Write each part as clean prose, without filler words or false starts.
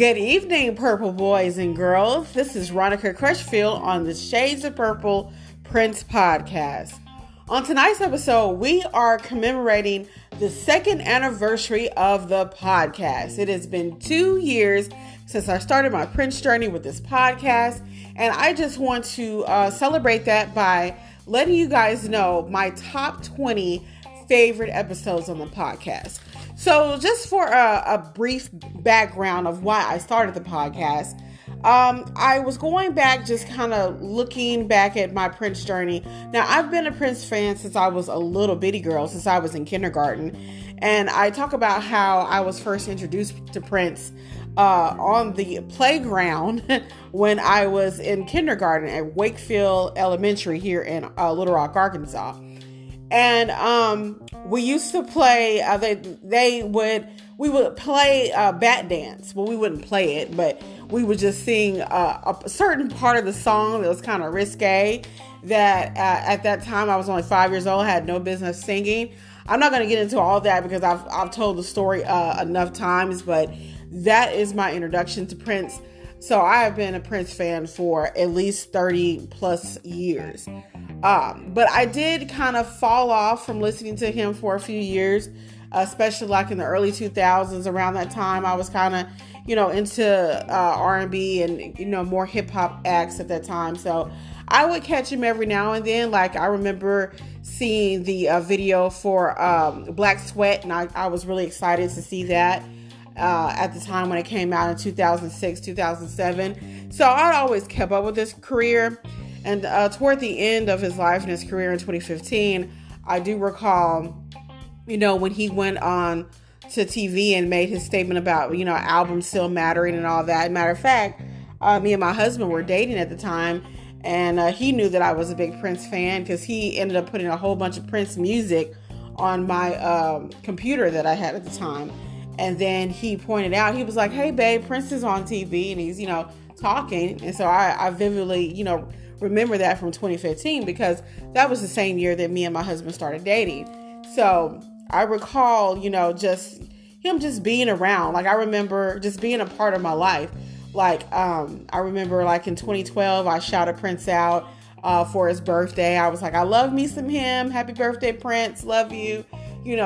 Good evening, Purple boys and girls. This is Ronica Crutchfield on the Shades of Purple Prince podcast. On tonight's episode, we are commemorating the second anniversary of the podcast. It has been 2 years since I started my Prince journey with this podcast, and I just want to celebrate that by letting you guys know my top 20 favorite episodes on the podcast. So just for a brief background of why I started the podcast, I was going back, just kind of looking back at my Prince journey. Now, I've been a Prince fan since I was a little bitty girl, since I was in kindergarten. And I talk about how I was first introduced to Prince on the playground when I was in kindergarten at Wakefield Elementary here in Little Rock, Arkansas. And we used to play, we would play bat dance. Well, we wouldn't play it, but we would just sing a certain part of the song that was kind of risque, that at that time I was only 5 years old, had no business singing. I'm not going to get into all that because I've told the story enough times, but that is my introduction to Prince. So I have been a Prince fan for at least 30 plus years. But I did kind of fall off from listening to him for a few years, especially like in the early 2000s. Around that time, I was kind of, into R&B and, more hip hop acts at that time. So I would catch him every now and then. Like I remember seeing the video for Black Sweat, and I was really excited to see that at the time when it came out in 2006, 2007. So I always kept up with his career. And toward the end of his life and his career in 2015, I do recall, when he went on to TV and made his statement about, albums still mattering and all that. Matter of fact, me and my husband were dating at the time, and he knew that I was a big Prince fan because he ended up putting a whole bunch of Prince music on my computer that I had at the time. And then he pointed out, he was like, "Hey, babe, Prince is on TV," and he's, talking. And so I vividly, remember that from 2015 because that was the same year that me and my husband started dating. So I recall, just him just being around. Like I remember just being a part of my life. Like I remember like in 2012, I shouted Prince out for his birthday. I was like, "I love me some him. Happy birthday, Prince. Love you."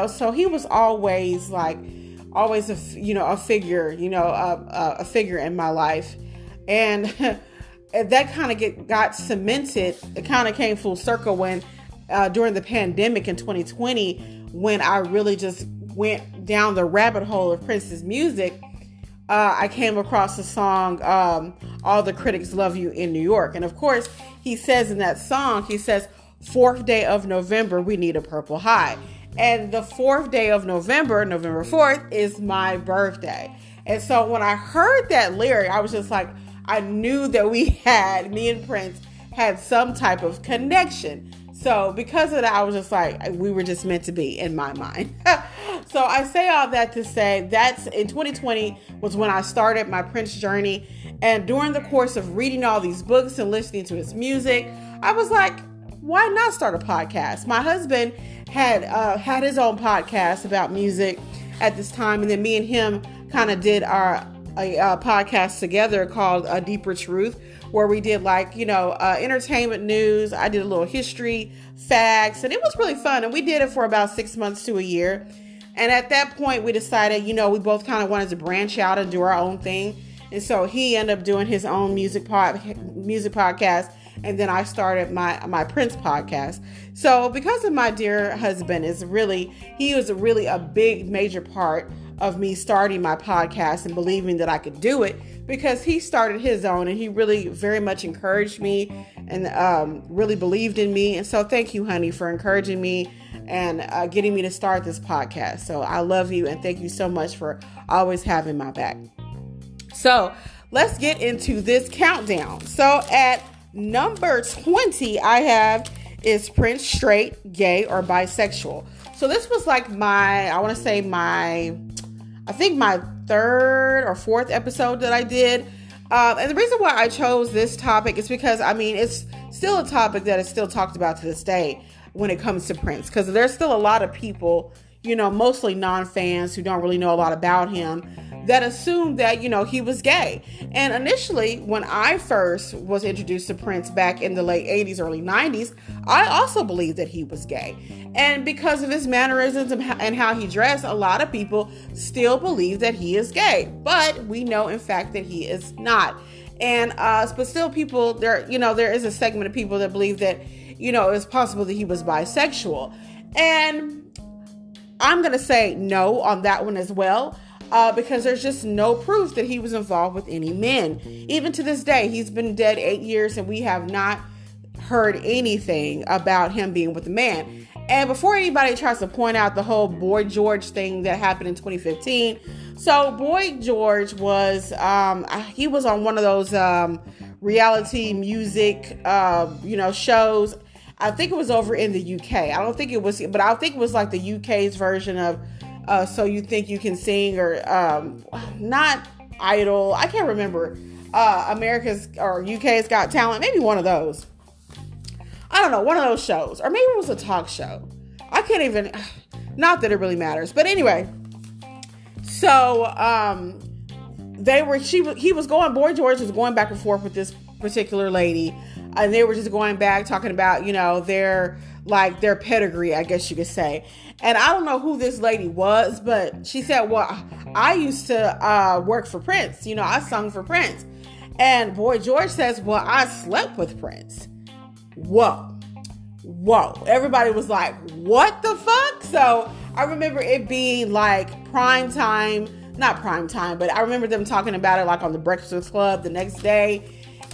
So he was always a figure, a figure in my life. And that kind of got cemented. It kind of came full circle when during the pandemic in 2020, when I really just went down the rabbit hole of Prince's music. I came across the song "All the Critics Love You in New York." And of course, he says in that song, he says, "4th day of November, we need a purple high." And the 4th day of November, November 4th, is my birthday. And so when I heard that lyric, I was just like, I knew that me and Prince had some type of connection. So because of that, I was just like, we were just meant to be in my mind. So I say all that to say that's in 2020 was when I started my Prince journey. And during the course of reading all these books and listening to his music, I was like, why not start a podcast? My husband had his own podcast about music at this time. And then me and him kind of did a podcast together called A Deeper Truth, where we did entertainment news. I did a little history, facts, and it was really fun. And we did it for about 6 months to a year. And at that point, we decided, we both kind of wanted to branch out and do our own thing. And so he ended up doing his own music podcast. And then I started my Prince podcast. So because of my dear husband, he was really a big, major part of me starting my podcast and believing that I could do it, because he started his own and he really very much encouraged me and really believed in me. And so thank you, honey, for encouraging me and getting me to start this podcast. So I love you and thank you so much for always having my back. So let's get into this countdown. So at number 20 I have is Prince straight, gay, or bisexual. So this was like my third or fourth episode that I did. And the reason why I chose this topic is because, it's still a topic that is still talked about to this day when it comes to Prince. Because there's still a lot of people, mostly non-fans who don't really know a lot about him, that assumed that, he was gay. And initially, when I first was introduced to Prince back in the late 80s, early 90s, I also believed that he was gay. And because of his mannerisms and how he dressed, a lot of people still believe that he is gay. But we know, in fact, that he is not. And but still, people there is a segment of people that believe that it's possible that he was bisexual. And I'm gonna say no on that one as well, because there's just no proof that he was involved with any men. Even to this day, he's been dead 8 years, and we have not heard anything about him being with a man. And before anybody tries to point out the whole Boy George thing that happened in 2015, so Boy George was, he was on one of those reality music, shows. I think it was over in the UK. I don't think it was, but I think it was like the UK's version of So You Think You Can Sing, or not Idol. I can't remember. America's or UK's Got Talent. Maybe one of those. I don't know, one of those shows. Or maybe it was a talk show. I can't even, not that it really matters. But anyway, so Boy George was going back and forth with this particular lady. And they were just going back, talking about, their pedigree, I guess you could say. And I don't know who this lady was, but she said, well, I used to work for Prince. I sung for Prince. And Boy George says, well, I slept with Prince. Whoa. Everybody was like, what the fuck? So I remember it being like not prime time, but I remember them talking about it like on the Breakfast Club the next day.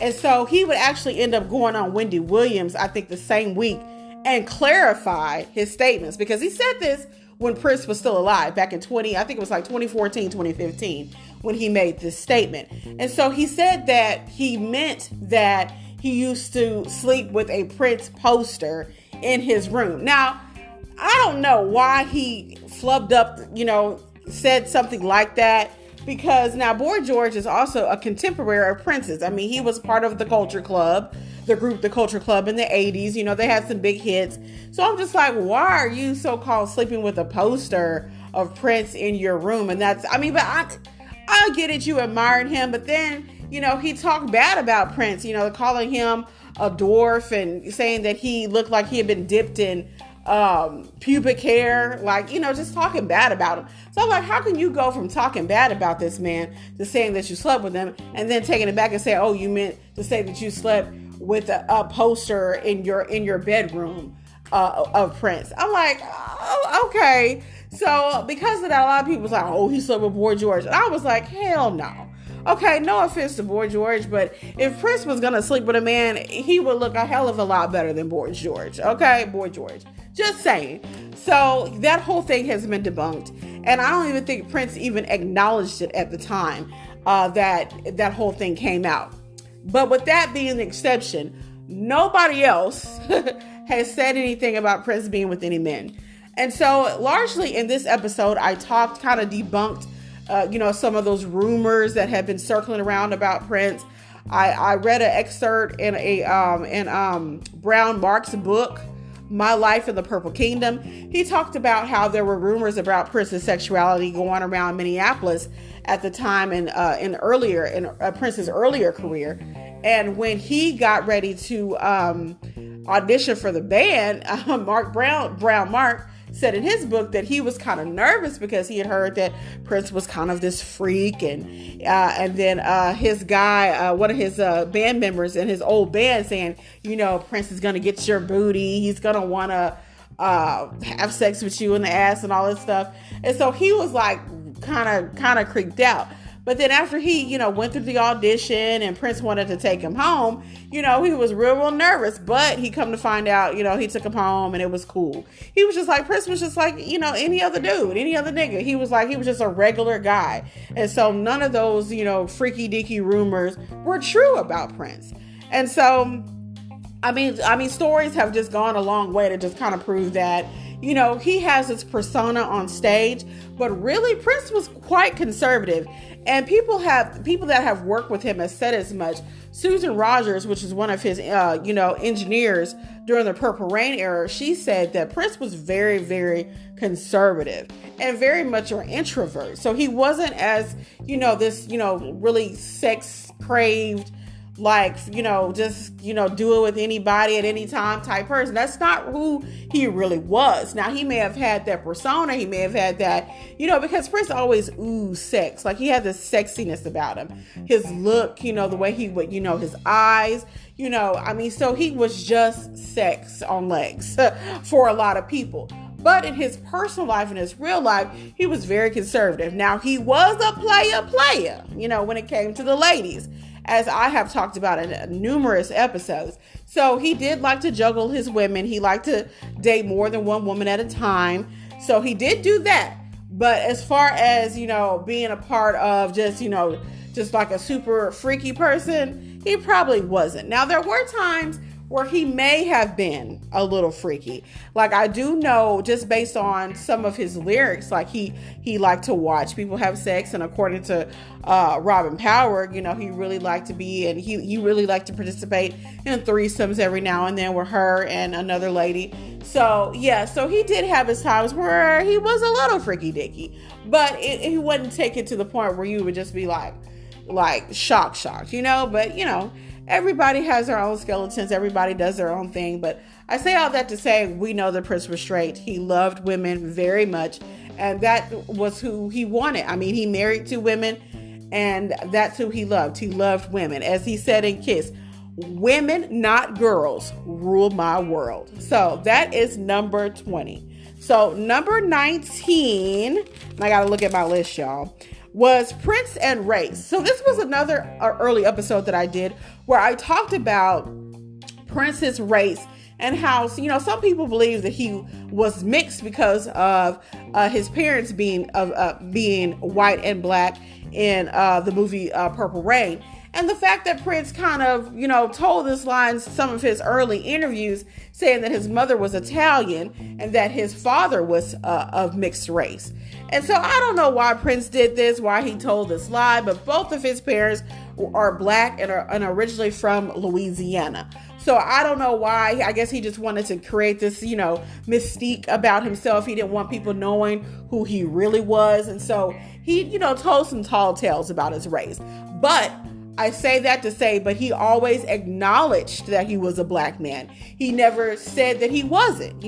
And so he would actually end up going on Wendy Williams, I think the same week, and clarify his statements, because he said this when Prince was still alive back in 2014, 2015, when he made this statement. And so he said that he meant that he used to sleep with a Prince poster in his room. Now, I don't know why he flubbed up, said something like that, because now Boy George is also a contemporary of Prince's. I mean, he was part of the Culture Club, the Culture Club in the 80s. They had some big hits. So I'm just like, why are you so-called sleeping with a poster of Prince in your room? And but I get it, you admired him, but then, he talked bad about Prince, calling him a dwarf and saying that he looked like he had been dipped in pubic hair, just talking bad about him. So I'm like, how can you go from talking bad about this man to saying that you slept with him, and then taking it back and say, oh, you meant to say that you slept with a poster in your bedroom of Prince? I'm like, oh, okay. So because of that, a lot of people was like, oh, he slept with Boy George. And I was like, hell no. Okay, no offense to Boy George, but if Prince was going to sleep with a man, he would look a hell of a lot better than Boy George. Okay, Boy George. Just saying. So that whole thing has been debunked. And I don't even think Prince even acknowledged it at the time that whole thing came out. But with that being the exception, nobody else has said anything about Prince being with any men. And so largely in this episode, I kind of debunked some of those rumors that have been circling around about Prince. I read an excerpt in Brown Mark's book, My Life in the Purple Kingdom. He talked about how there were rumors about Prince's sexuality going around Minneapolis at the time in Prince's earlier career. And when he got ready to audition for the band, Brown Mark said in his book that he was kind of nervous because he had heard that Prince was kind of this freak, and then his guy, one of his band members in his old band, saying, Prince is gonna get your booty, he's gonna want to have sex with you in the ass and all this stuff. And so he was like kind of creeped out. But then after he, went through the audition and Prince wanted to take him home, he was real nervous. But he come to find out, he took him home and it was cool. He was just like, Prince was just like, any other dude, any other nigga. He was just a regular guy. And so none of those, freaky deaky rumors were true about Prince. And so stories have just gone a long way to just kind of prove that, he has this persona on stage, but really Prince was quite conservative. And people that have worked with him have said as much. Susan Rogers, which is one of his, engineers during the Purple Rain era, she said that Prince was very, very conservative and very much an introvert. So he wasn't as, this, really sex craved, like, do it with anybody at any time type person. That's not who he really was. Now, he may have had that persona. He may have had that, because Prince always oozed sex. Like, he had this sexiness about him. His look, the way he would, his eyes, so he was just sex on legs for a lot of people. But in his personal life and his real life, he was very conservative. Now, he was a player, when it came to the ladies, as I have talked about in numerous episodes. So he did like to juggle his women. He liked to date more than one woman at a time. So he did do that. But as far as, being a part of just like a super freaky person, he probably wasn't. Now, there were times where he may have been a little freaky. Like, I do know, just based on some of his lyrics, like he liked to watch people have sex, and according to Robin Power, he really liked to be, and he really liked to participate in threesomes every now and then with her and another lady. So yeah, so he did have his times where he was a little freaky dicky, but he wouldn't take it to the point where you would just be like shocked, but everybody has their own skeletons. Everybody does their own thing. But I say all that to say, we know that Prince was straight. He loved women very much. And that was who he wanted. He married 2 women, and that's who he loved. He loved women. As he said in Kiss, women, not girls, rule my world. So that is number 20. So number 19, I got to look at my list, y'all, was Prince and race. So this was another early episode that I did where I talked about Prince's race and how, some people believe that he was mixed because of his parents being white and black in the movie Purple Rain. And the fact that Prince kind of, told this line in some of his early interviews, saying that his mother was Italian and that his father was of mixed race. And so I don't know why Prince did this, why he told this lie, but both of his parents are black and are originally from Louisiana. So I don't know why. I guess he just wanted to create this, mystique about himself. He didn't want people knowing who he really was. And so he, told some tall tales about his race. But I say that to say, but he always acknowledged that he was a black man. He never said that he wasn't,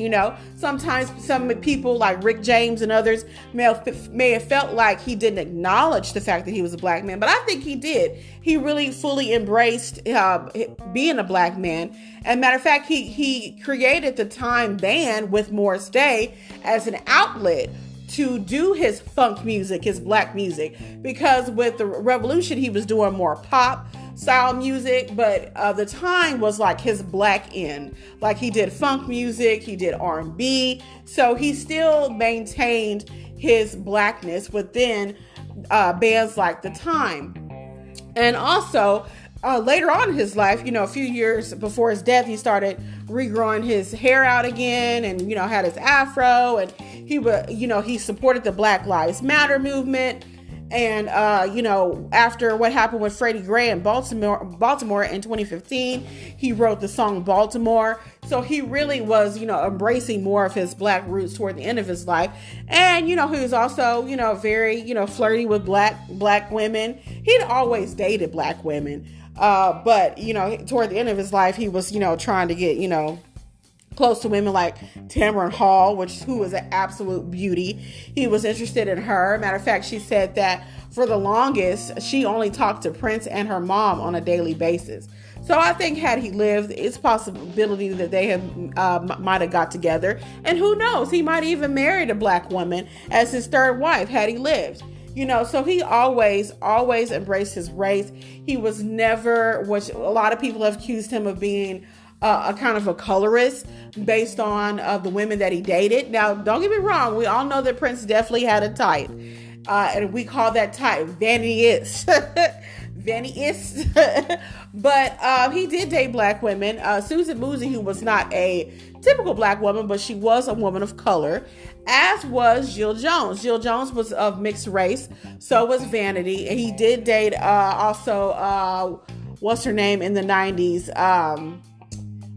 Sometimes some people like Rick James and others may have felt like he didn't acknowledge the fact that he was a black man, but I think he did. He really fully embraced being a black man. And matter of fact, he created the Time Band with Morris Day as an outlet to do his funk music, his black music, because with the revolution, he was doing more pop style music, but the Time was like his black end. Like, he did funk music, he did R&B, so he still maintained his blackness within bands like the Time. And also, later on in his life, a few years before his death, he started regrowing his hair out again and, had his afro, and he supported the Black Lives Matter movement. And, after what happened with Freddie Gray in Baltimore in 2015, he wrote the song Baltimore. So he really was, embracing more of his black roots toward the end of his life. And, he was also, very, flirty with black women. He'd always dated black women. But, toward the end of his life, he was, trying to get, close to women like Tamron Hall, who was an absolute beauty. He was interested in her. Matter of fact, she said that for the longest, she only talked to Prince and her mom on a daily basis. So I think had he lived, it's possibility that they might have got together. And who knows, he might even married a black woman as his third wife had he lived. So he always embraced his race. He was never, which a lot of people have accused him of being a kind of a colorist based on the women that he dated. Now, don't get me wrong. We all know that Prince definitely had a type. And we call that type vanity-ist. Vannyist. But he did date black women. Susan Moosey, who was not a typical black woman, but she was a woman of color, as was Jill Jones. Jill Jones was of mixed race, so was Vanity. And he did date also, what's her name in the 90s?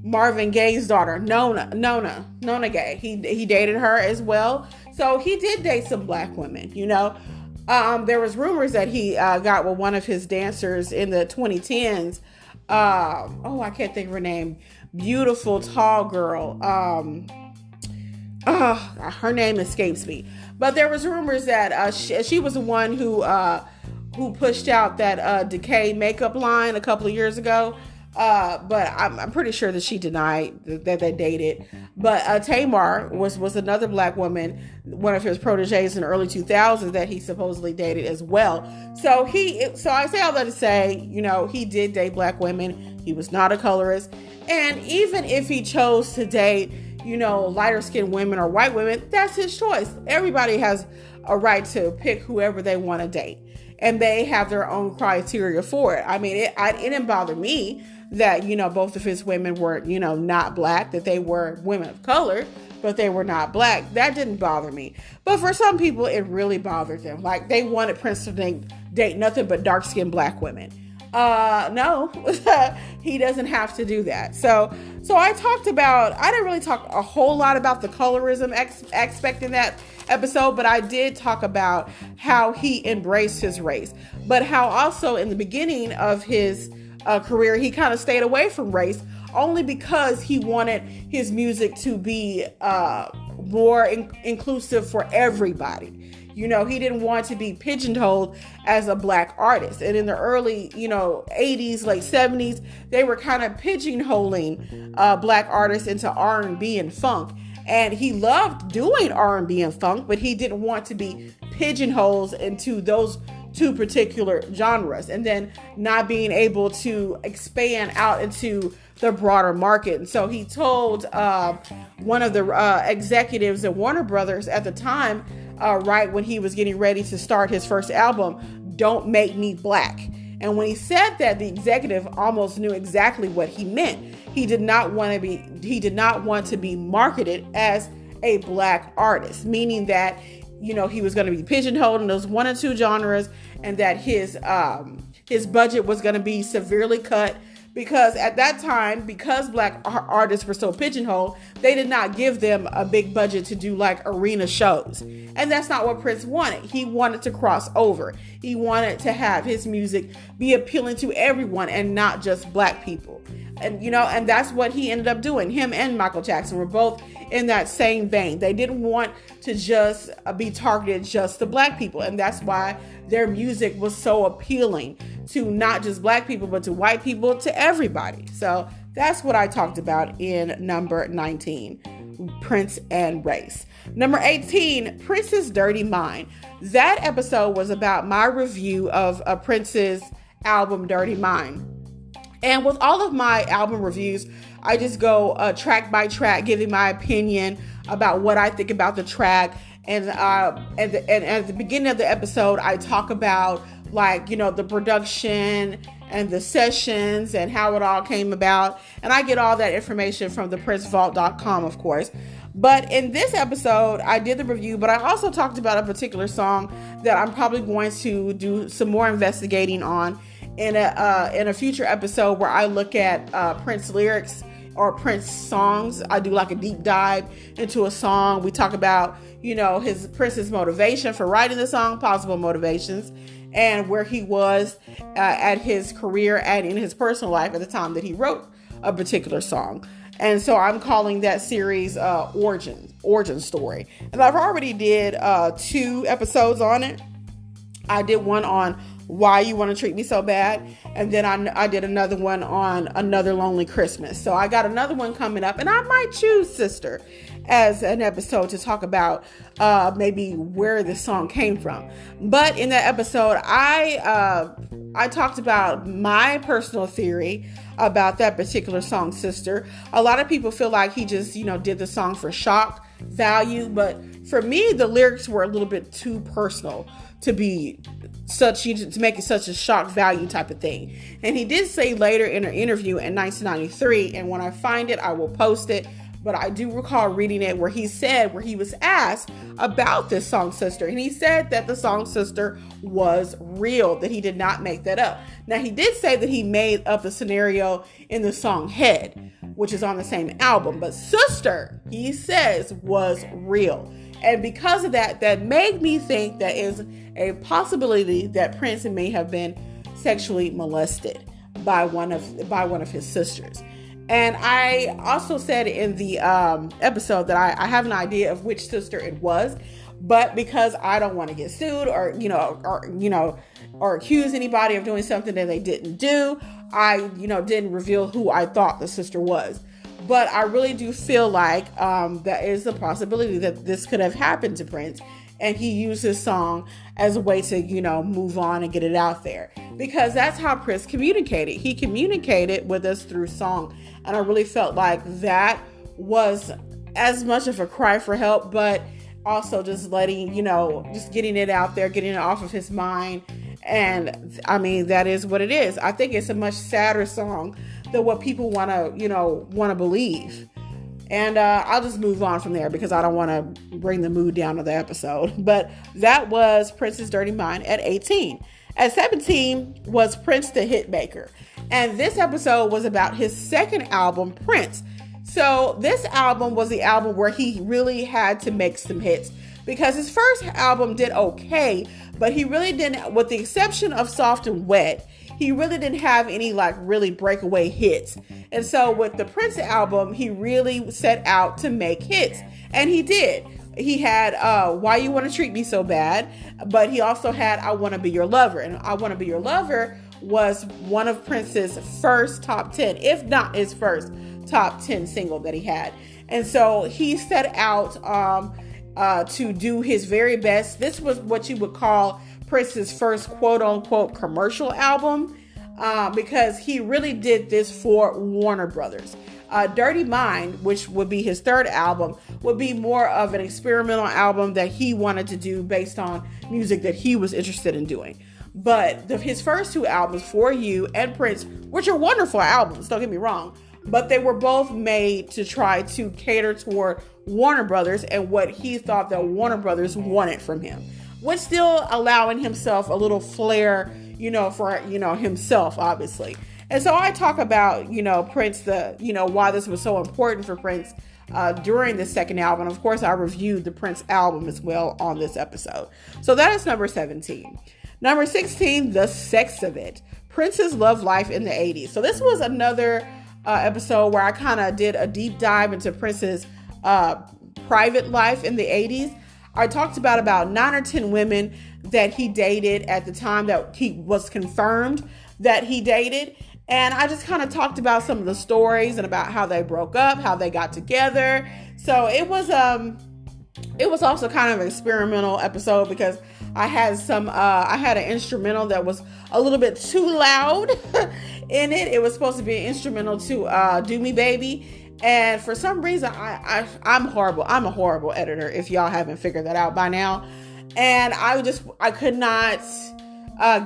Marvin Gaye's daughter, Nona Gaye. He dated her as well. So he did date some black women, you know. There was rumors that he got with one of his dancers in the 2010s. I can't think of her name. Beautiful, tall girl. Her name escapes me. But there was rumors that she was the one who pushed out that Decay makeup line a couple of years ago. But I'm pretty sure that she denied that they dated. But Tamar was another black woman, one of his proteges in the early 2000s that he supposedly dated as well. So I say all that to say, you know, he did date black women. He was not a colorist. And even if he chose to date, you know, lighter skinned women or white women, that's his choice. Everybody has a right to pick whoever they want to date. And they have their own criteria for it. I mean, it didn't bother me that, you know, both of his women were, you know, not black, that they were women of color, but they were not black. That didn't bother me. But for some people, it really bothered them. Like, they wanted Prince to date nothing but dark-skinned black women. No, he doesn't have to do that. So I didn't really talk a whole lot about the colorism aspect in that episode, but I did talk about how he embraced his race, but how also in the beginning of his career, he kind of stayed away from race only because he wanted his music to be more inclusive for everybody. You know, he didn't want to be pigeonholed as a black artist. And in the early, 80s, late 70s, they were kind of pigeonholing black artists into R&B and funk. And he loved doing R&B and funk, but he didn't want to be pigeonholed into those two particular genres, and then not being able to expand out into the broader market. And so he told one of the executives at Warner Brothers at the time, right when he was getting ready to start his first album, "Don't make me black." And when he said that, the executive almost knew exactly what he meant. He did not want to be marketed as a black artist, meaning that, he was going to be pigeonholed in those one or two genres, and that his budget was going to be severely cut, because at that time, because black artists were so pigeonholed, they did not give them a big budget to do like arena shows. And that's not what Prince wanted. He wanted to cross over. He wanted to have his music be appealing to everyone and not just black people. And, and that's what he ended up doing. Him and Michael Jackson were both in that same vein. They didn't want to just be targeted just to black people. And that's why their music was so appealing to not just black people, but to white people, to everybody. So that's what I talked about in number 19, Prince and race. Number 18, Prince's Dirty Mind. That episode was about my review of Prince's album, Dirty Mind. And with all of my album reviews, I just go track by track, giving my opinion about what I think about the track. And at the beginning of the episode, I talk about the production and the sessions and how it all came about. And I get all that information from theprincevault.com, of course. But in this episode, I did the review, but I also talked about a particular song that I'm probably going to do some more investigating on in a future episode, where I look at Prince lyrics or Prince songs. I do like a deep dive into a song. We talk about, Prince's motivation for writing the song, possible motivations, and where he was at his career and in his personal life at the time that he wrote a particular song. And so I'm calling that series Origin Story. And I've already did 2 episodes on it. I did one on Why You Want to Treat Me So Bad, and then I did another one on Another Lonely Christmas. So I got another one coming up, and I might choose Sister as an episode to talk about maybe where this song came from. But in that episode, I talked about my personal theory about that particular song, Sister. A lot of people feel like he just, did the song for shock value, but for me, the lyrics were a little bit too personal to be to make it such a shock value type of thing. And he did say later in an interview in 1993, and when I find it, I will post it. But I do recall reading it where he was asked about this song Sister. And he said that the song Sister was real, that he did not make that up. Now, he did say that he made up the scenario in the song Head, which is on the same album. But Sister, he says, was real. And because of that, that made me think that is a possibility that Prince may have been sexually molested by one of his sisters. And I also said in the episode that I have an idea of which sister it was, but because I don't want to get sued or accuse anybody of doing something that they didn't do, I didn't reveal who I thought the sister was. But I really do feel like there is a possibility that this could have happened to Prince, and he used this song as a way to, move on and get it out there. Because that's how Prince communicated. He communicated with us through song. And I really felt like that was as much of a cry for help, but also just letting, just getting it out there, getting it off of his mind. And I mean, that is what it is. I think it's a much sadder song than what people want to believe. And I'll just move on from there because I don't want to bring the mood down of the episode. But that was Prince's Dirty Mind at 18. At 17 was Prince the Hitmaker. And this episode was about his second album, Prince. So this album was the album where he really had to make some hits, because his first album did okay, but he really didn't, with the exception of Soft and Wet, he really didn't have any really breakaway hits. And so with the Prince album, he really set out to make hits, and he did. He had Why You Want to Treat Me So Bad, but he also had I Want to Be Your Lover. And I Want to Be Your Lover was one of Prince's first top 10, if not his first top 10 single that he had. And so he set out to do his very best. This was what you would call Prince's first quote unquote commercial album, because he really did this for Warner Brothers. Dirty Mind, which would be his third album, would be more of an experimental album that he wanted to do based on music that he was interested in doing. But his first two albums, For You and Prince, which are wonderful albums, don't get me wrong, but they were both made to try to cater toward Warner Brothers and what he thought that Warner Brothers wanted from him, with still allowing himself a little flair, for, himself, obviously. And so I talk about, Prince, why this was so important for Prince during the second album. Of course, I reviewed the Prince album as well on this episode. So that is number 17. Number 16, The Sex of It, Prince's love life in the 80s. So this was another episode where I kind of did a deep dive into Prince's private life in the 80s. I talked about 9 or 10 women that he dated at the time that he was confirmed that he dated. And I just kind of talked about some of the stories and about how they broke up, how they got together. So it was also kind of an experimental episode because I had an instrumental that was a little bit too loud in it. It was supposed to be an instrumental to Do Me Baby. And for some reason, I'm horrible. I'm a horrible editor, if y'all haven't figured that out by now. And I could not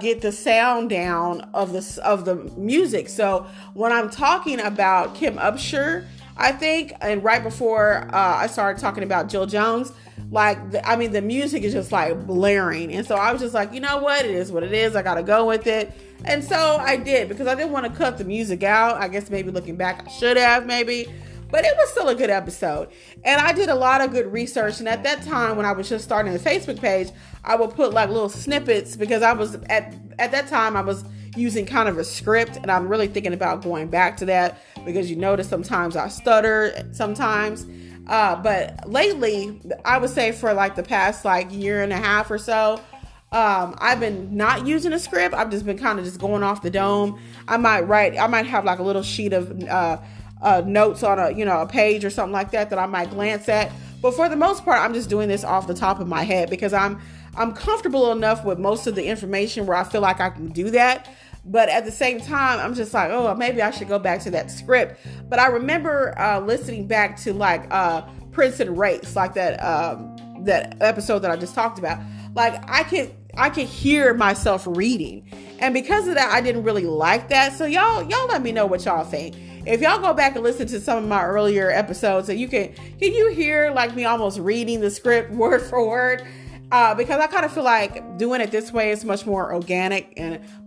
get the sound down of the music. So when I'm talking about Kim Upshur, I think, and right before I started talking about Jill Jones, the music is just blaring. And so I was just like, you know what? It is what it is. I got to go with it. And so I did, because I didn't want to cut the music out. I guess maybe looking back, I should have maybe. But it was still a good episode. And I did a lot of good research. And at that time, when I was just starting the Facebook page, I would put little snippets, because I was at that time, I was using kind of a script. And I'm really thinking about going back to that, because you notice sometimes I stutter sometimes. But lately, I would say for the past year and a half or so, I've been not using a script. I've just been kind of just going off the dome. I might have a little sheet of notes on a page or something like that I might glance at. But for the most part, I'm just doing this off the top of my head, because I'm comfortable enough with most of the information where I feel like I can do that. But at the same time, I'm just maybe I should go back to that script. But I remember listening back to Prince and Race, that episode that I just talked about. I could hear myself reading. And because of that, I didn't really like that. So y'all let me know what y'all think. If y'all go back and listen to some of my earlier episodes, and can you hear like me almost reading the script word for word? Because I kind of feel like doing it this way is much more organic.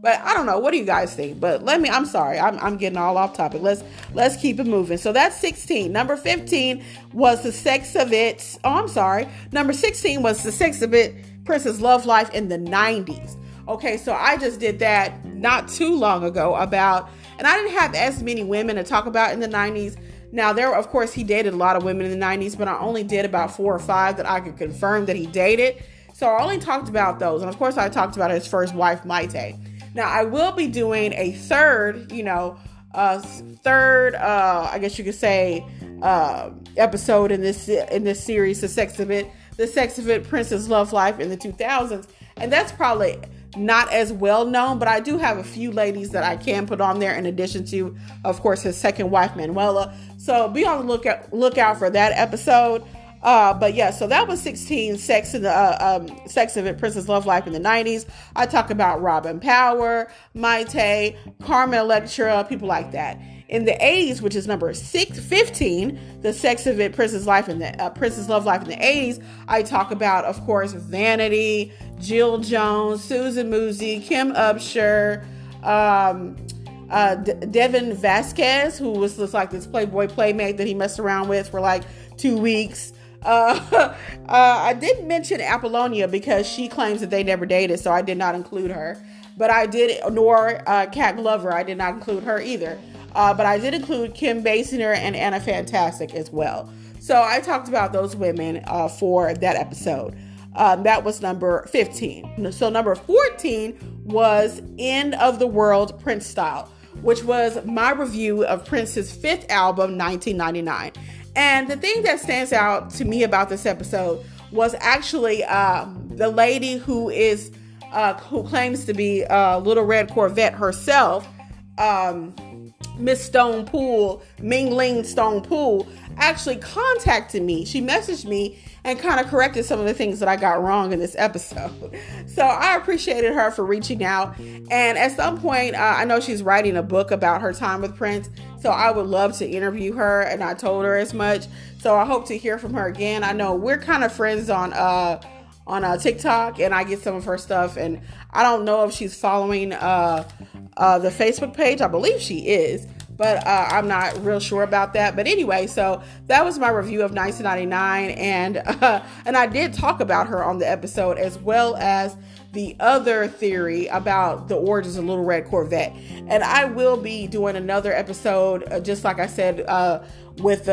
But I don't know. What do you guys think? But I'm sorry. I'm getting all off topic. Let's keep it moving. So that's 16. Number 15 was The Sex of It. Oh, I'm sorry. Number 16 was The Sex of It, Princess Love Life in the 90s. Okay, so I just did that not too long ago and I didn't have as many women to talk about in the 90s. Now, of course, he dated a lot of women in the 90s, but I only did about 4 or 5 that I could confirm that he dated. So I only talked about those. And of course, I talked about his first wife, Maite. Now, I will be doing a third, I guess you could say, episode in this series, The Sex of It, Princess Love Life in the 2000s. And that's probably not as well known, but I do have a few ladies that I can put on there in addition to, of course, his second wife, Manuela. So be on the lookout for that episode. But yeah, so that was 16, Sex of It, Princess Love Life in the 90s. I talk about Robin Power, Maite, Carmen Electra, people like that. In the 80s, which is number 15, The Sex of It, Princess Love Life in the 80s, I talk about, of course, Vanity, Jill Jones, Susan Musi, Kim Upshur, Devin Vasquez, who was just like this Playboy playmate that he messed around with for like 2 weeks. I didn't mention Apollonia because she claims that they never dated, so I did not include her. But I did, nor Kat Glover, I did not include her either. But I did include Kim Basinger and Anna Fantastic as well. So I talked about those women for that episode. That was number 15. So number 14 was End of the World, Prince Style, which was my review of Prince's 5th album, 1999. And the thing that stands out to me about this episode was actually the lady who claims to be Little Red Corvette herself, Miss Stone Poole, Ming Ling Stone Poole, actually contacted me. She messaged me and kind of corrected some of the things that I got wrong in this episode. So I appreciated her for reaching out. And at some point, I know she's writing a book about her time with Prince. So I would love to interview her, and I told her as much. So I hope to hear from her again. I know we're kind of friends on TikTok, and I get some of her stuff. And I don't know if she's following the Facebook page. I believe she is, but I'm not real sure about that. But anyway, so that was my review of 1999, and I did talk about her on the episode, as well as the other theory about the origins of Little Red Corvette. And I will be doing another episode, just like I said, with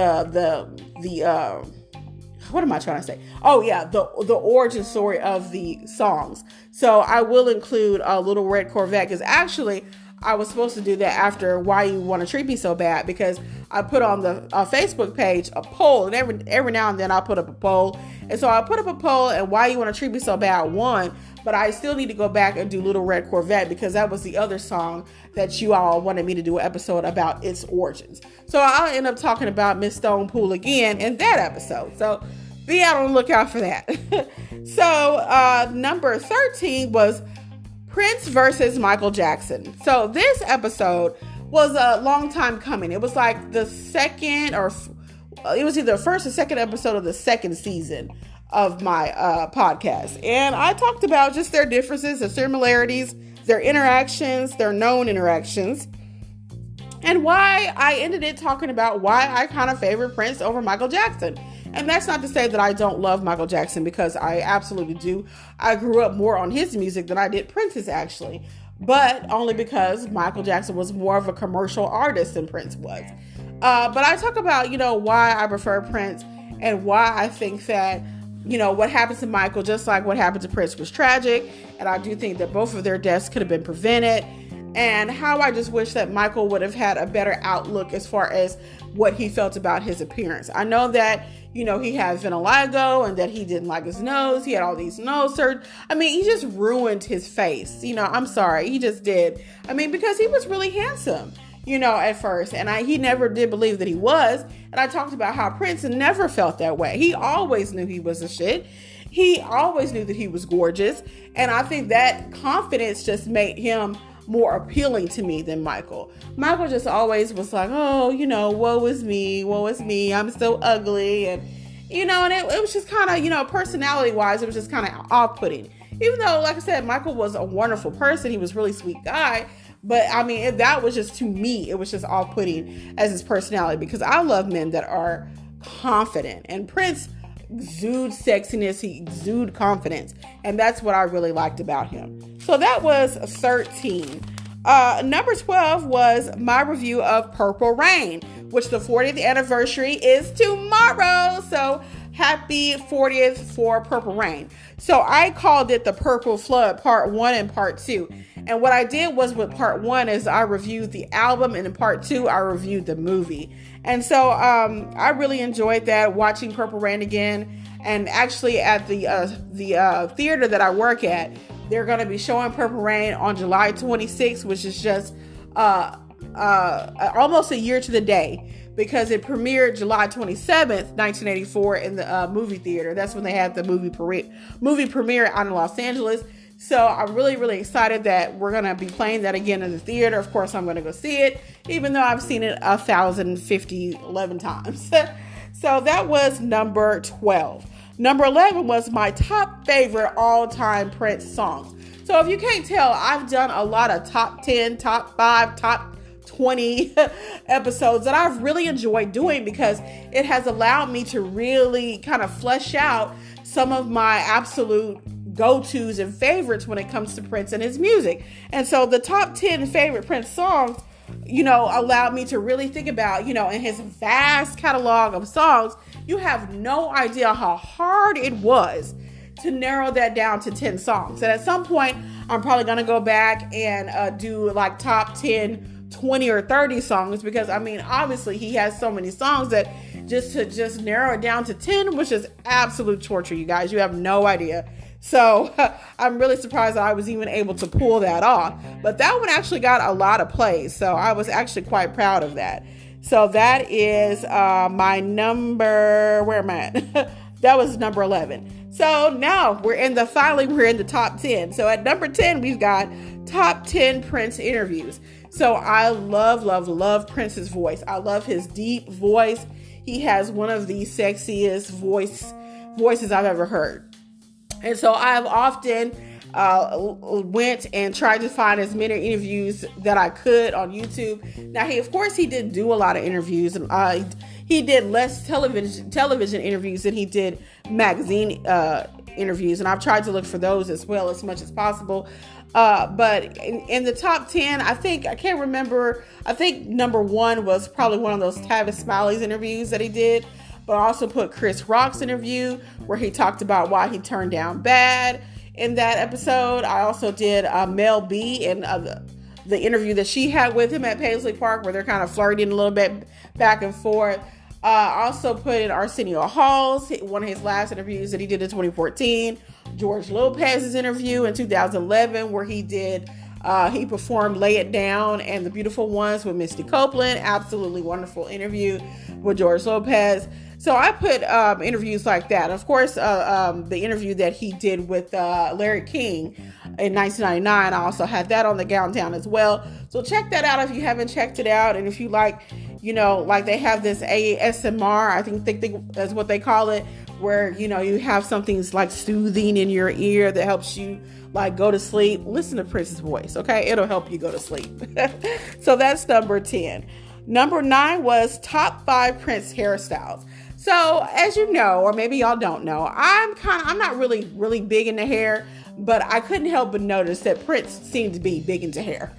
what am I trying to say? Oh yeah, the origin story of the songs. So I will include Little Red Corvette, because actually I was supposed to do that after Why You Want to Treat Me So Bad, because I put on the Facebook page a poll, and every now and then I put up a poll. And so I put up a poll, and Why You Want to Treat Me So Bad won, but I still need to go back and do Little Red Corvette, because that was the other song that you all wanted me to do an episode about its origins. So I'll end up talking about Miss Stone Poole again in that episode. So be out on the lookout for that. So number 13 was Prince versus Michael Jackson. So this episode was a long time coming. It was like the second, or it was either the first or second episode of the second season of my podcast. And I talked about just their differences, their similarities, their interactions, their known interactions, and why I ended it talking about why I kind of favor Prince over Michael Jackson. And that's not to say that I don't love Michael Jackson, because I absolutely do. I grew up more on his music than I did Prince's, actually. But only because Michael Jackson was more of a commercial artist than Prince was. But I talk about, why I prefer Prince, and why I think that, what happened to Michael, just like what happened to Prince, was tragic. And I do think that both of their deaths could have been prevented. And how I just wish that Michael would have had a better outlook as far as what he felt about his appearance. I know that, he had vitiligo, and that he didn't like his nose. He had all these nose surgeries. I mean, he just ruined his face. I'm sorry. He just did. I mean, because he was really handsome, at first. And he never did believe that he was. And I talked about how Prince never felt that way. He always knew he was a shit. he always knew that he was gorgeous. And I think that confidence just made him more appealing to me than Michael. Michael just always was like, oh, woe is me, I'm so ugly. And, and it was just kind of, personality wise, it was just kind of off-putting. Even though, like I said, Michael was a wonderful person. He was a really sweet guy. But I mean, that was just, to me, it was just off-putting as his personality, because I love men that are confident. And Prince exudes sexiness, he exudes confidence. And that's what I really liked about him. So that was 13. Number 12 was my review of Purple Rain, which the 40th anniversary is tomorrow. So happy 40th for Purple Rain. So I called it the Purple Flood Part 1 and Part 2. And what I did was, with Part 1 is I reviewed the album, and in Part 2 I reviewed the movie. And so I really enjoyed that, watching Purple Rain again. And actually at the theater that I work at, they're going to be showing Purple Rain on July 26th, which is just almost a year to the day, because it premiered July 27th, 1984 in the movie theater. That's when they had the movie premiere out in Los Angeles. So I'm really, really excited that we're going to be playing that again in the theater. Of course, I'm going to go see it, even though I've seen it 11 times. So that was number 12. Number 11 was my top favorite all-time Prince songs. So if you can't tell, I've done a lot of top 10, top 5, top 20 episodes that I've really enjoyed doing, because it has allowed me to really kind of flesh out some of my absolute go-tos and favorites when it comes to Prince and his music. And so the top 10 favorite Prince songs, allowed me to really think about, in his vast catalog of songs, you have no idea how hard it was to narrow that down to 10 songs. And at some point, I'm probably going to go back and do like top 10, 20 or 30 songs, because I mean, obviously he has so many songs that just narrow it down to 10 was just absolute torture, you guys. You have no idea. So I'm really surprised that I was even able to pull that off. But that one actually got a lot of plays, so I was actually quite proud of that. So that is my number, where am I at? That was number 11. So now we're in the top 10. So at number 10, we've got top 10 Prince interviews. So I love Prince's voice. I love his deep voice. He has one of the sexiest voices I've ever heard. And so I've often went and tried to find as many interviews that I could on YouTube. Now, he did do a lot of interviews, and he did less television interviews than he did magazine interviews. And I've tried to look for those as well as much as possible. But in the top 10, I can't remember. I think number 1 was probably one of those Tavis Smiley's interviews that he did. But I also put Chris Rock's interview, where he talked about why he turned down Bad in that episode. I also did Mel B and the interview that she had with him at Paisley Park, where they're kind of flirting a little bit back and forth. I also put in Arsenio Hall's, one of his last interviews that he did in 2014. George Lopez's interview in 2011, where he performed Lay It Down and The Beautiful Ones with Misty Copeland. Absolutely wonderful interview with George Lopez. So I put interviews like that. Of course, the interview that he did with Larry King in 1999, I also had that on the countdown as well. So check that out if you haven't checked it out. And if you like they have this ASMR, I think that's what they call it, where, you have something like soothing in your ear that helps you like go to sleep. Listen to Prince's voice, okay? It'll help you go to sleep. So that's number 10. Number 9 was top 5 Prince hairstyles. So as you know, or maybe y'all don't know, I'm not really, really big into hair, but I couldn't help but notice that Prince seemed to be big into hair.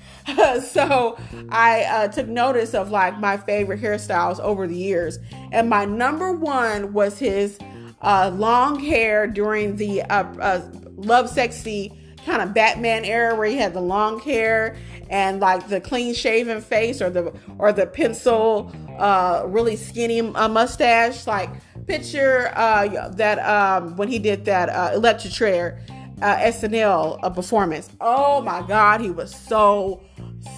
So I took notice of like my favorite hairstyles over the years. And my number 1 was his long hair during the Love Sexy kind of Batman era, where he had the long hair and like the clean shaven face, or the pencil really skinny mustache. Like picture that when he did that Electric Chair SNL performance. Oh my God, he was so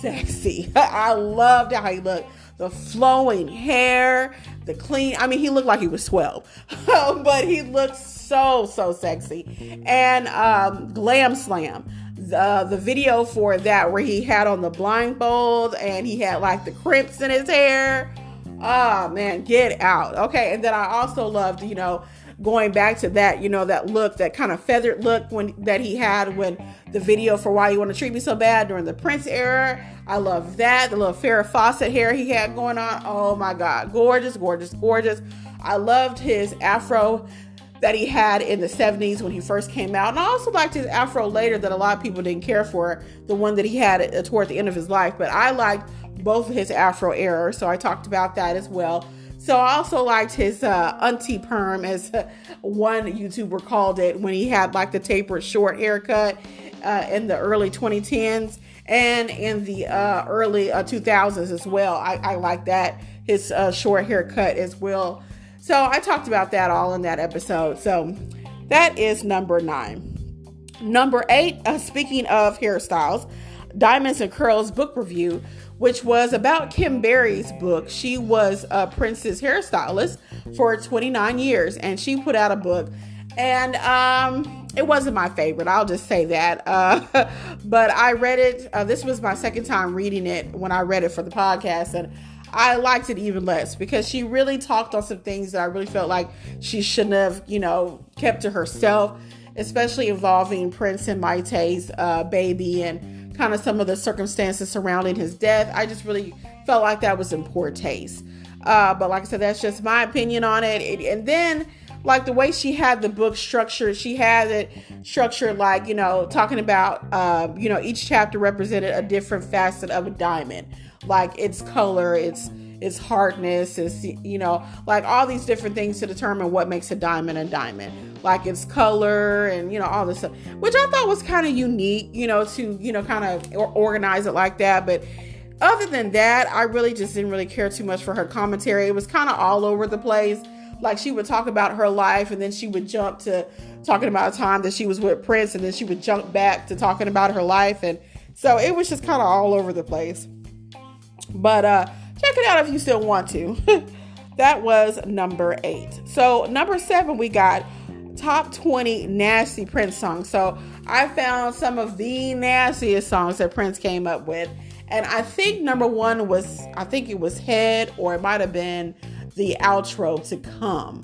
sexy. I loved how he looked. The flowing hair, the clean. I mean, he looked like he was 12, but he looked so sexy. And Glam Slam, the video for that where he had on the blindfold and he had like the crimps in his hair. Oh man, get out. Okay. And then I also loved, going back to that, that look, that kind of feathered look that he had when the video for Why You Want to Treat Me So Bad during the Prince era. I love that. The little Farrah Fawcett hair he had going on. Oh my God. Gorgeous. I loved his afro that he had in the 70s when he first came out. And I also liked his afro later that a lot of people didn't care for, the one that he had toward the end of his life. But I liked both of his afro eras, so I talked about that as well. So I also liked his auntie perm, as one YouTuber called it, when he had like the tapered short haircut in the early 2010s and in the early 2000s as well. I like that, his short haircut as well. So I talked about that all in that episode. So that is number 9. Number 8, speaking of hairstyles, Diamonds and Curls book review, which was about Kim Berry's book. She was Prince's hairstylist for 29 years, and she put out a book. And it wasn't my favorite, I'll just say that. But I read it. This was my second time reading it when I read it for the podcast, and I liked it even less because she really talked on some things that I really felt like she shouldn't have, kept to herself, especially involving Prince and Maite's baby and kind of some of the circumstances surrounding his death. I just really felt like that was in poor taste. But like I said, that's just my opinion on it. And then like the way she had the book structured, she had it structured like, talking about, each chapter represented a different facet of a diamond, like its color, its hardness, its, like all these different things to determine what makes a diamond, like its color and, all this stuff, which I thought was kind of unique, to, kind of organize it like that. But other than that, I really just didn't really care too much for her commentary. It was kind of all over the place. Like she would talk about her life and then she would jump to talking about a time that she was with Prince, and then she would jump back to talking about her life. And so it was just kind of all over the place. But check it out if you still want to. That was number 8. So number 7, we got top 20 nasty Prince songs. So I found some of the nastiest songs that Prince came up with. And I think number 1 was, it was Head, or it might have been the outro to Come.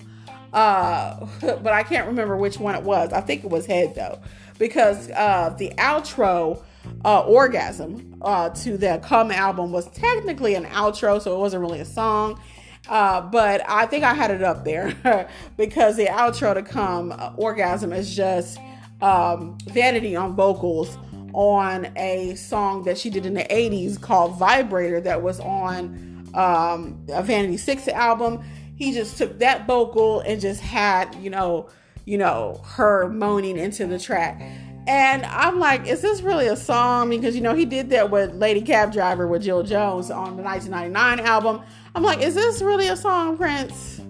But I can't remember which one it was. I think it was Head though, because the outro, Orgasm, to the Come album was technically an outro, so it wasn't really a song. But I think I had it up there because the outro to Come, Orgasm, is just Vanity on vocals on a song that she did in the 80s called Vibrator that was on a Vanity 6 album. He just took that vocal and just had, her moaning into the track. And I'm like, is this really a song? Because, he did that with Lady Cab Driver with Jill Jones on the 1999 album. I'm like, is this really a song, Prince?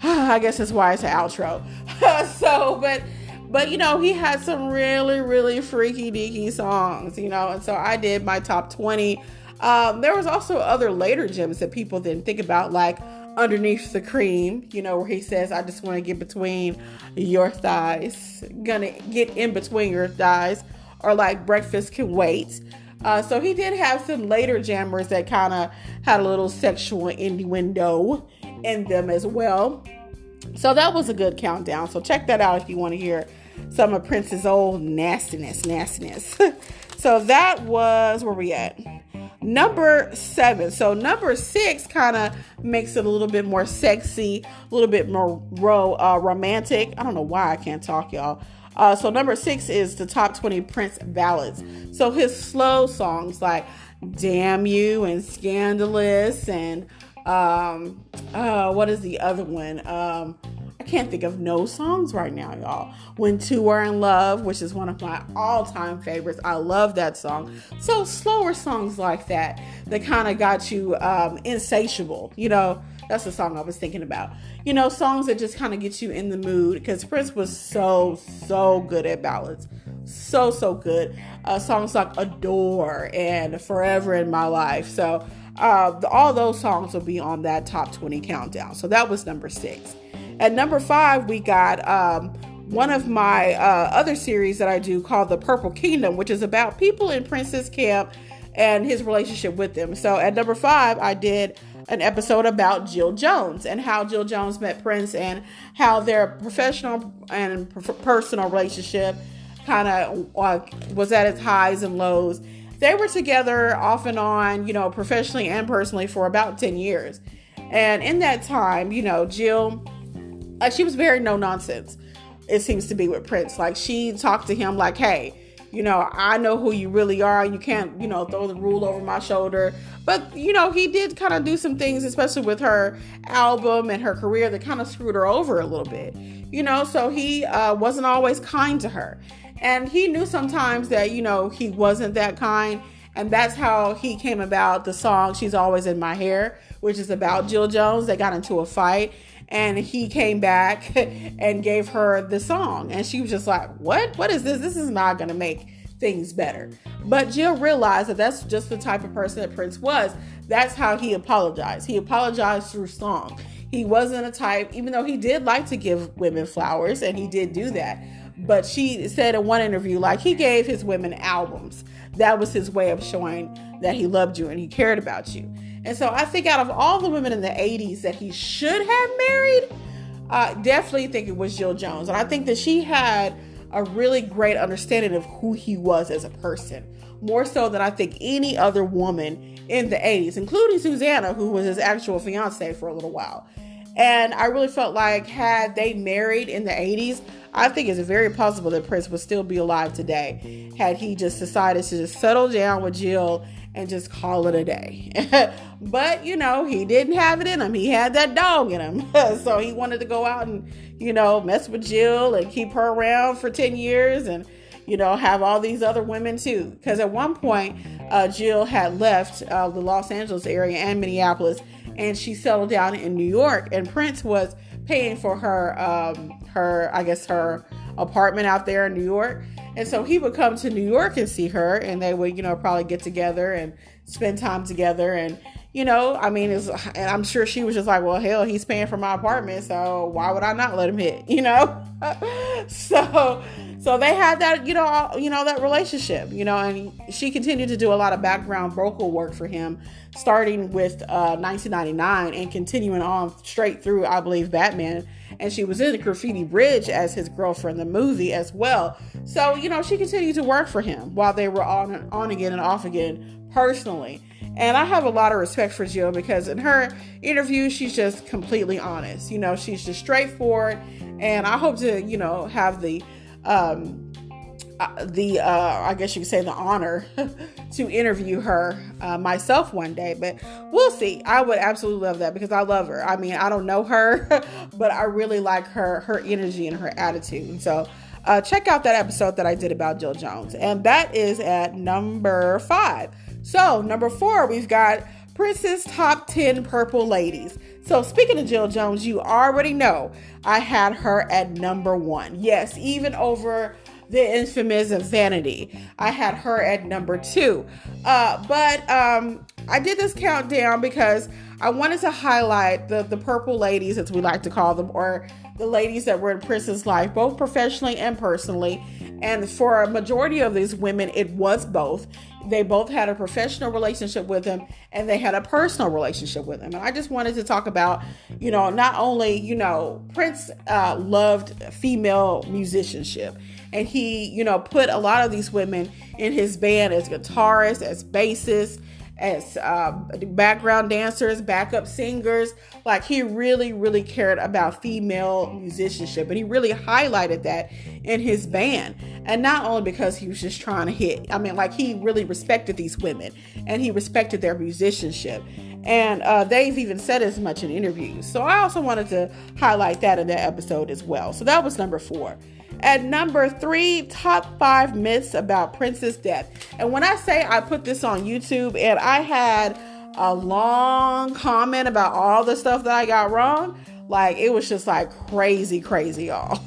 I guess that's why it's an outro. But he had some really, really freaky deaky songs, and so I did my top 20. There was also other later gems that people didn't think about, like Underneath the Cream, where he says, I just want to get between your thighs, gonna get in between your thighs, or like Breakfast Can Wait. So he did have some later jammers that kind of had a little sexual innuendo in them as well. So that was a good countdown. So check that out if you want to hear some of Prince's old nastiness. So that was, where we at? Number 7. So number 6 kind of makes it a little bit more sexy, a little bit more romantic. I don't know why I can't talk, y'all. So number 6 is the top 20 Prince ballads. So his slow songs like Damn You and Scandalous and what is the other one? I can't think of no songs right now, y'all. When Two Are in Love, which is one of my all-time favorites. I love that song. So slower songs like that kind of got you insatiable. That's the song I was thinking about. Songs that just kind of get you in the mood, because Prince was so good at ballads. So good. Songs like Adore and Forever in My Life. So all those songs will be on that top 20 countdown. So that was number 6. At number 5, we got one of my other series that I do called The Purple Kingdom, which is about people in Prince's camp and his relationship with them. So at number 5, I did an episode about Jill Jones and how Jill Jones met Prince and how their professional and personal relationship kind of was at its highs and lows. They were together off and on, professionally and personally for about 10 years. And in that time, Jill, she was very no nonsense, it seems to be, with Prince. Like, she talked to him like, hey, I know who you really are. You can't, throw the rule over my shoulder. But, he did kind of do some things, especially with her album and her career, that kind of screwed her over a little bit. So he wasn't always kind to her. And he knew sometimes that, he wasn't that kind. And that's how he came about the song She's Always in My Hair, which is about Jill Jones. They got into a fight. And he came back and gave her the song. And she was just like, what? What is this? This is not going to make things better. But Jill realized that that's just the type of person that Prince was. That's how he apologized. He apologized through song. He wasn't a type, even though he did like to give women flowers, and he did do that. But she said in one interview, like, he gave his women albums. That was his way of showing that he loved you and he cared about you. And so I think out of all the women in the 80s that he should have married, I definitely think it was Jill Jones. And I think that she had a really great understanding of who he was as a person, more so than I think any other woman in the 80s, including Susanna, who was his actual fiance for a little while. And I really felt like had they married in the 80s, I think it's very possible that Prince would still be alive today had he just decided to just settle down with Jill and just call it a day. But, he didn't have it in him. He had that dog in him. So he wanted to go out and, mess with Jill and keep her around for 10 years and, have all these other women too. Because at one point, Jill had left the Los Angeles area and Minneapolis, and she settled down in New York. And Prince was paying for her apartment out there in New York. And so he would come to New York and see her, and they would, probably get together and spend time together. And, and I'm sure she was just like, well, hell, he's paying for my apartment, so why would I not let him hit, So they had that, that relationship, and she continued to do a lot of background vocal work for him, starting with 1999 and continuing on straight through, I believe, Batman. And she was in the Graffiti Bridge as his girlfriend, the movie as well. So, she continued to work for him while they were on again and off again personally. And I have a lot of respect for Jill because in her interview, she's just completely honest. She's just straightforward. And I hope to, have the I guess you could say the honor to interview her myself one day, but we'll see. I would absolutely love that because I love her. I mean, I don't know her, but I really like her energy and her attitude. And so check out that episode that I did about Jill Jones. And that is at number 5. So number 4, we've got Prince's top 10 purple ladies. So speaking of Jill Jones, you already know I had her at number 1. Yes, even over the infamous Vanity. I had her at number 2. But I did this countdown because I wanted to highlight the purple ladies, as we like to call them, or the ladies that were in Prince's life, both professionally and personally. And for a majority of these women, it was both. They both had a professional relationship with him and they had a personal relationship with him. And I just wanted to talk about, not only, Prince loved female musicianship. And he, put a lot of these women in his band as guitarists, as bassists, as background dancers, backup singers. Like, he really, really cared about female musicianship. And he really highlighted that in his band. And not only because he was just trying to hit. I mean, like, he really respected these women. And he respected their musicianship. And they've even said as much in interviews. So I also wanted to highlight that in that episode as well. So that was number 4. At number 3, top 5 myths about Prince's death. And when I say I put this on YouTube and I had a long comment about all the stuff that I got wrong, like, it was just like crazy, y'all.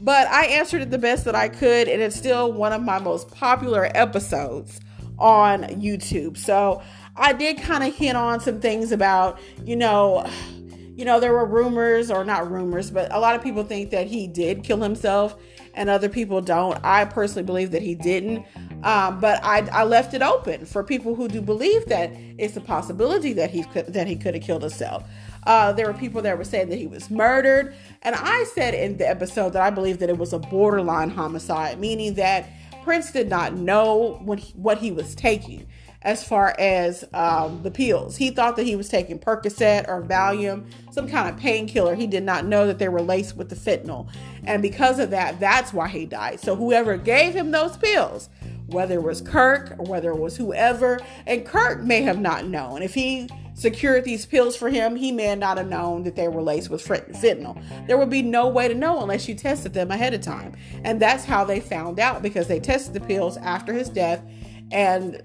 But I answered it the best that I could, and it's still one of my most popular episodes on YouTube. So I did kind of hint on some things about, there were rumors, or not rumors, but a lot of people think that he did kill himself and other people don't. I personally believe that he didn't. But I left it open for people who do believe that it's a possibility that he could have killed himself. There were people that were saying that he was murdered. And I said in the episode that I believe that it was a borderline homicide, meaning that Prince did not know what he was taking as far as the pills. He thought that he was taking Percocet or Valium, some kind of painkiller. He did not know that they were laced with the fentanyl. And because of that, that's why he died. So whoever gave him those pills, whether it was Kirk or whether it was whoever, and Kirk may have not known. If he secured these pills for him, he may not have known that they were laced with fentanyl. There would be no way to know unless you tested them ahead of time. And that's how they found out, because they tested the pills after his death, and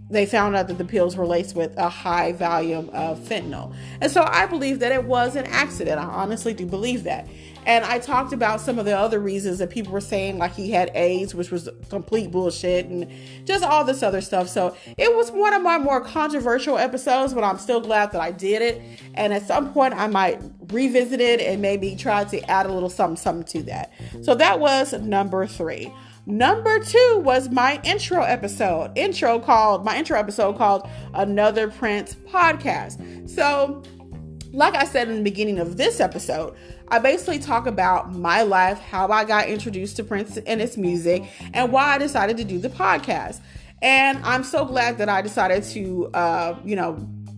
they found out that the pills were laced with a high volume of fentanyl. And so I believe that it was an accident. I honestly do believe that. And I talked about some of the other reasons that people were saying, like he had AIDS, which was complete bullshit, and just all this other stuff. So it was one of my more controversial episodes, but I'm still glad that I did it. And at some point I might revisit it and maybe try to add a little something to that. So that was number 3. Number 2 was my intro episode called Another Prince Podcast. So like I said in the beginning of this episode, I basically talk about my life, how I got introduced to Prince and his music, and why I decided to do the podcast. And I'm so glad that I decided to,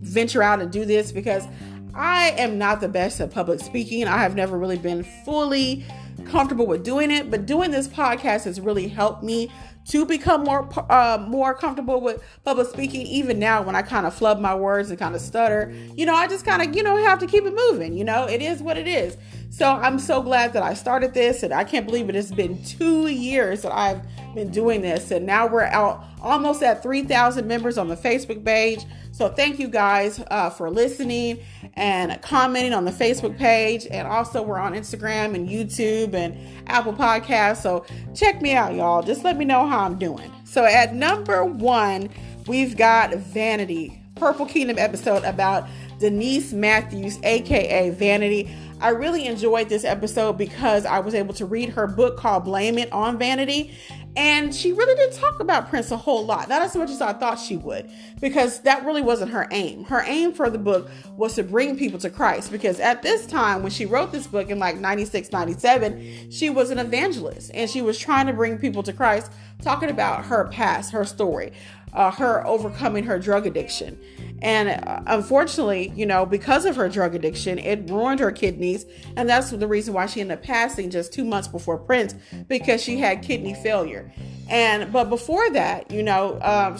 venture out and do this, because I am not the best at public speaking. I have never really been fully comfortable with doing it, but doing this podcast has really helped me to become more comfortable with public speaking. Even now, when I kind of flub my words and kind of stutter, I just kind of, have to keep it moving. It is what it is. So I'm so glad that I started this, and I can't believe it has been 2 years that I've been doing this, and now we're out almost at 3,000 members on the Facebook page. So thank you guys for listening and commenting on the Facebook page, and also we're on Instagram and YouTube and Apple Podcasts. So check me out, y'all. Just let me know how I'm doing. So at number 1, we've got Vanity, Purple Kingdom episode about Denise Matthews, aka Vanity. I really enjoyed this episode because I was able to read her book called Blame It on Vanity. And she really didn't talk about Prince a whole lot. Not as much as I thought she would, because that really wasn't her aim. Her aim for the book was to bring people to Christ, because at this time, when she wrote this book in like 96, 97, she was an evangelist, and she was trying to bring people to Christ, talking about her past, her story, her overcoming her drug addiction. And unfortunately, because of her drug addiction, it ruined her kidneys. And that's the reason why she ended up passing just 2 months before Prince, because she had kidney failure. But before that,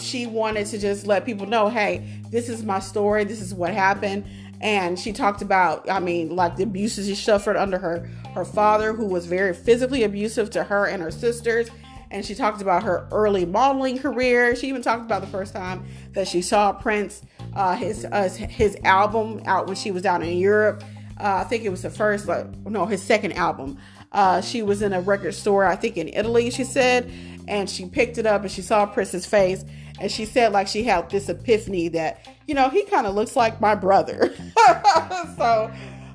she wanted to just let people know, hey, this is my story. This is what happened. And she talked about, like the abuses she suffered under her father, who was very physically abusive to her and her sisters. And she talked about her early modeling career. She even talked about the first time that she saw Prince, his album out when she was down in Europe. I think it was his second album. She was in a record store, I think in Italy, she said, and she picked it up and she saw Prince's face. And she said like she had this epiphany that, he kind of looks like my brother.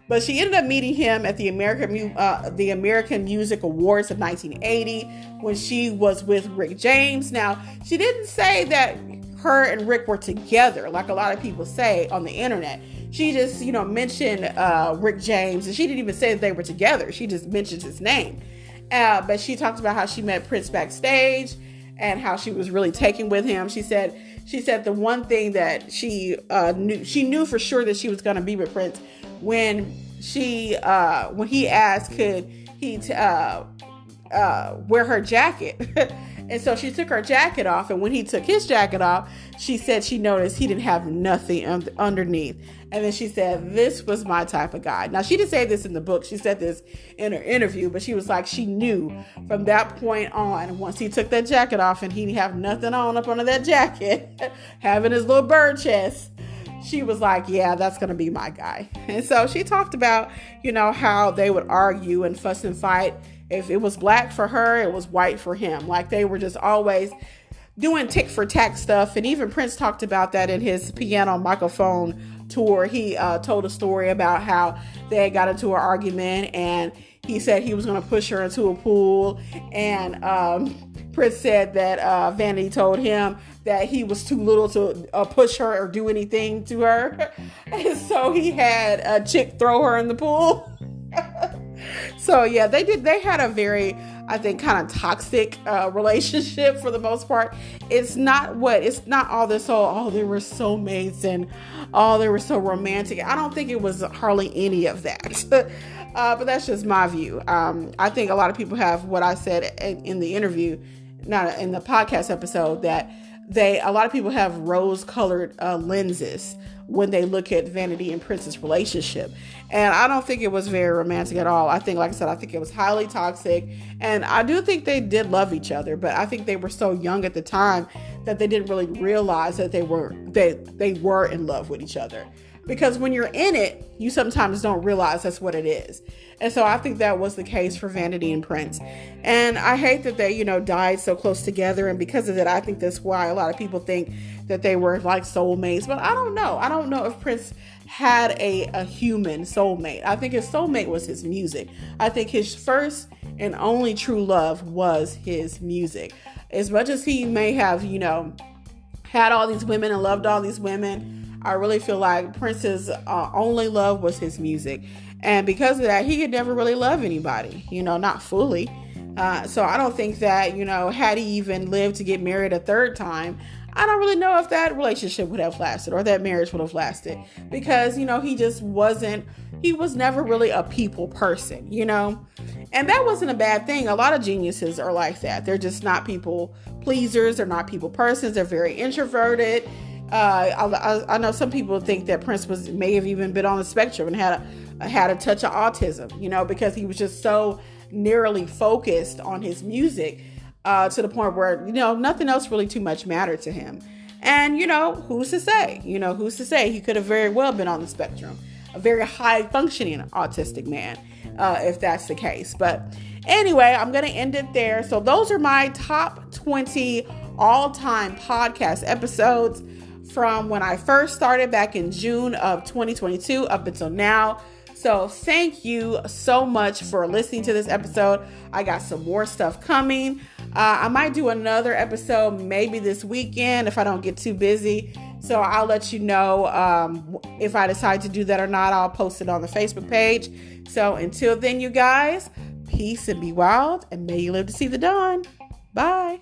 But she ended up meeting him at the American Music Awards of 1980 when she was with Rick James. Now, she didn't say that her and Rick were together like a lot of people say on the internet. She just, mentioned Rick James, and she didn't even say that they were together. She just mentioned his name. But she talked about how she met Prince backstage and how she was really taken with him. She said the one thing that she knew for sure that she was going to be with Prince when he asked could he wear her jacket. And so she took her jacket off, and when he took his jacket off, she said she noticed he didn't have nothing underneath. And then she said, this was my type of guy. Now, she didn't say this in the book. She said this in her interview, but she was like, she knew from that point on, once he took that jacket off and he didn't have nothing on up under that jacket, having his little bird chest, she was like, yeah, that's going to be my guy. And so she talked about, how they would argue and fuss and fight. If it was black for her, it was white for him. Like they were just always doing tick for tack stuff. And even Prince talked about that in his piano microphone tour. He told a story about how they got into an argument, and he said he was going to push her into a pool. And Prince said that Vanity told him that he was too little to push her or do anything to her. And so he had a chick throw her in the pool. So yeah, they had a very, I think, kind of toxic relationship for the most part. It's not all this whole, they were soulmates and they were so romantic. I don't think it was hardly any of that. But that's just my view. I think a lot of people have what I said in the interview, not in the podcast episode, that a lot of people have rose-colored lenses when they look at Vanity and Prince's relationship. And I don't think it was very romantic at all. I think, like I said, I think it was highly toxic. And I do think they did love each other, but I think they were so young at the time that they didn't really realize that they were in love with each other. Because when you're in it, you sometimes don't realize that's what it is. And so I think that was the case for Vanity and Prince. And I hate that they, died so close together. And because of that, I think that's why a lot of people think that they were like soulmates. But I don't know. I don't know if Prince had a human soulmate. I think his soulmate was his music. I think his first and only true love was his music. As much as he may have, had all these women and loved all these women, I really feel like Prince's only love was his music. And because of that, he could never really love anybody, not fully. So I don't think that, had he even lived to get married a third time, I don't really know if that relationship would have lasted or that marriage would have lasted. Because, he was never really a people person, And that wasn't a bad thing. A lot of geniuses are like that. They're just not people pleasers. They're not people persons. They're very introverted. I know some people think that Prince may have even been on the spectrum and had a touch of autism, because he was just so narrowly focused on his music to the point where, nothing else really too much mattered to him. And, who's to say? Who's to say? He could have very well been on the spectrum, a very high functioning autistic man, if that's the case. But anyway, I'm going to end it there. So those are my top 20 all-time podcast episodes from when I first started back in June of 2022 up until now. So thank you so much for listening to this episode. I got some more stuff coming. I might do another episode maybe this weekend if I don't get too busy. So I'll let you know if I decide to do that or not. I'll post it on the Facebook page. So until then, you guys, peace and be wild, and may you live to see the dawn. Bye.